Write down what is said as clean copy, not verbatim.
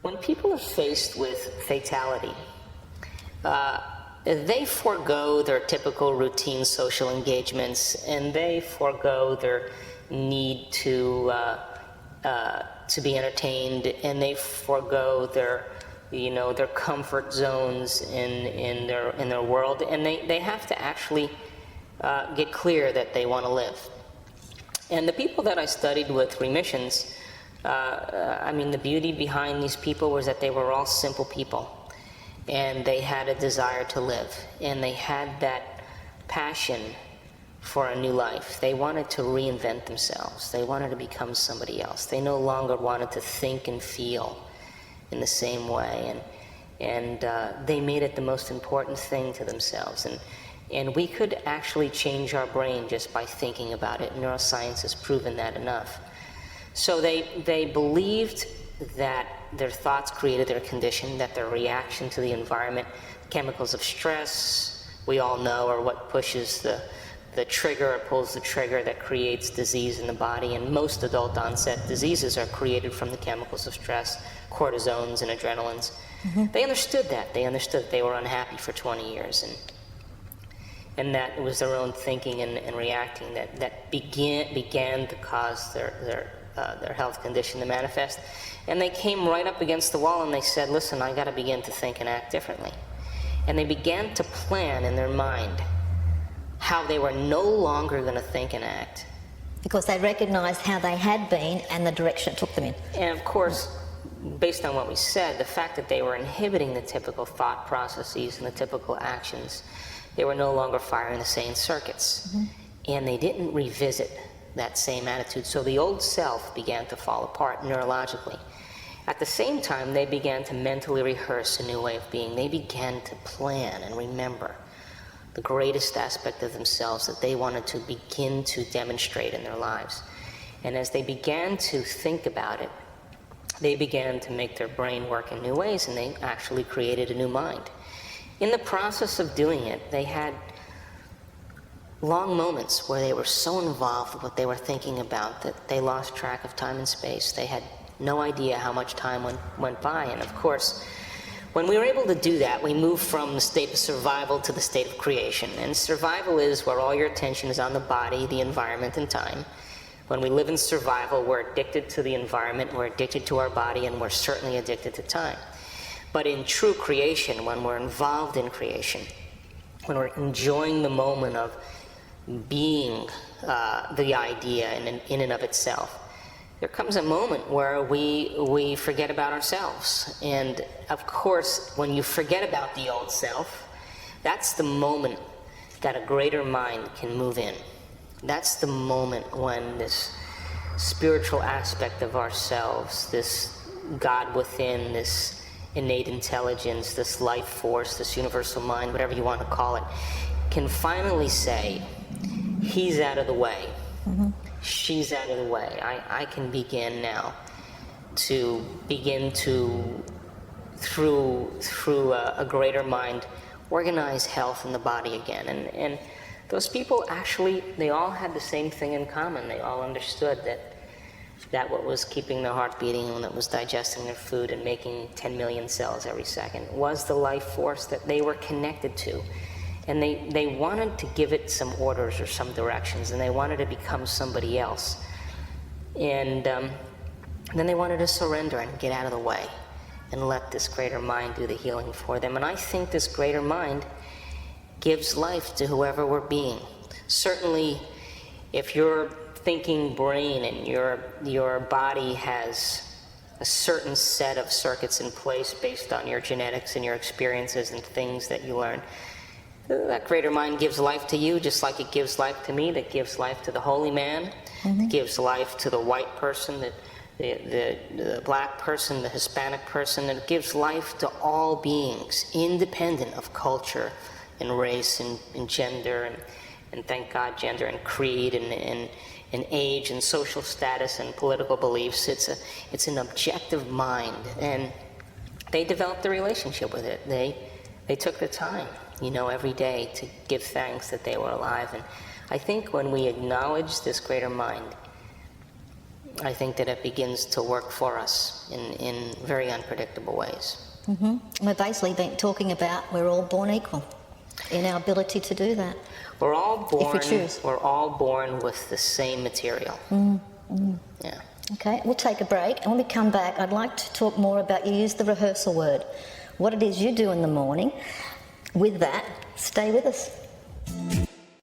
When people are faced with fatality, they forego their typical routine social engagements, and they forego their need to be entertained, and they forego their their comfort zones in their world, and they have to actually get clear that they want to live. And the people that I studied with Remissions, I mean, the beauty behind these people was that they were all simple people, and they had a desire to live, and they had that passion for a new life. They wanted to reinvent themselves. They wanted to become somebody else. They no longer wanted to think and feel in the same way, and they made it the most important thing to themselves. And we could actually change our brain just by thinking about it. Neuroscience has proven that enough. So they believed that their thoughts created their condition, that their reaction to the environment, chemicals of stress, we all know, are what pushes the trigger, or pulls the trigger that creates disease in the body. And most adult onset diseases are created from the chemicals of stress, cortisones and adrenalines. Mm-hmm. They understood that. They understood that they were unhappy for 20 years. And that it was their own thinking and reacting that began to cause their health condition to manifest. And they came right up against the wall and they said, listen, I got to begin to think and act differently. And they began to plan in their mind how they were no longer going to think and act. Because they recognized how they had been and the direction it took them in. And of course, based on what we said, the fact that they were inhibiting the typical thought processes and the typical actions, they were no longer firing the same circuits. Mm-hmm. And they didn't revisit that same attitude. So the old self began to fall apart neurologically. At the same time, they began to mentally rehearse a new way of being. They began to plan and remember the greatest aspect of themselves that they wanted to begin to demonstrate in their lives. And as they began to think about it, they began to make their brain work in new ways, and they actually created a new mind. In the process of doing it, they had long moments where they were so involved with what they were thinking about that they lost track of time and space. They had no idea how much time went by. And of course, when we were able to do that, we moved from the state of survival to the state of creation. And survival is where all your attention is on the body, the environment, and time. When we live in survival, we're addicted to the environment, we're addicted to our body, and we're certainly addicted to time. But in true creation, when we're involved in creation, when we're enjoying the moment of being the idea in and of itself, there comes a moment where we forget about ourselves. And of course, when you forget about the old self, that's the moment that a greater mind can move in. That's the moment when this spiritual aspect of ourselves, this God within, this innate intelligence, this life force, this universal mind, whatever you want to call it, can finally say, he's out of the way. Mm-hmm. She's out of the way. I can begin now to through a greater mind, organize health in the body again. And those people actually, they all had the same thing in common. They all understood that what was keeping their heart beating and that was digesting their food and making 10 million cells every second was the life force that they were connected to. And they wanted to give it some orders or some directions, and they wanted to become somebody else. And then they wanted to surrender and get out of the way and let this greater mind do the healing for them. And I think this greater mind gives life to whoever we're being. Certainly, if your thinking brain and your body has a certain set of circuits in place based on your genetics and your experiences and things that you learn, that greater mind gives life to you, just like it gives life to me, that gives life to the holy man, mm-hmm. that gives life to the white person, the black person, the Hispanic person, that gives life to all beings, independent of culture and race and gender, and thank God, gender and creed and age and social status and political beliefs. It's an objective mind, and they developed a relationship with it. They took the time, every day to give thanks that they were alive. And I think when we acknowledge this greater mind, I think that it begins to work for us in very unpredictable ways. We're basically been talking about we're all born equal in our ability to do that. We're all born. If we choose. We're all born with the same material. Yeah. Okay, we'll take a break, and when we come back, I'd like to talk more about, you use the rehearsal word, what it is you do in the morning. With that, stay with us.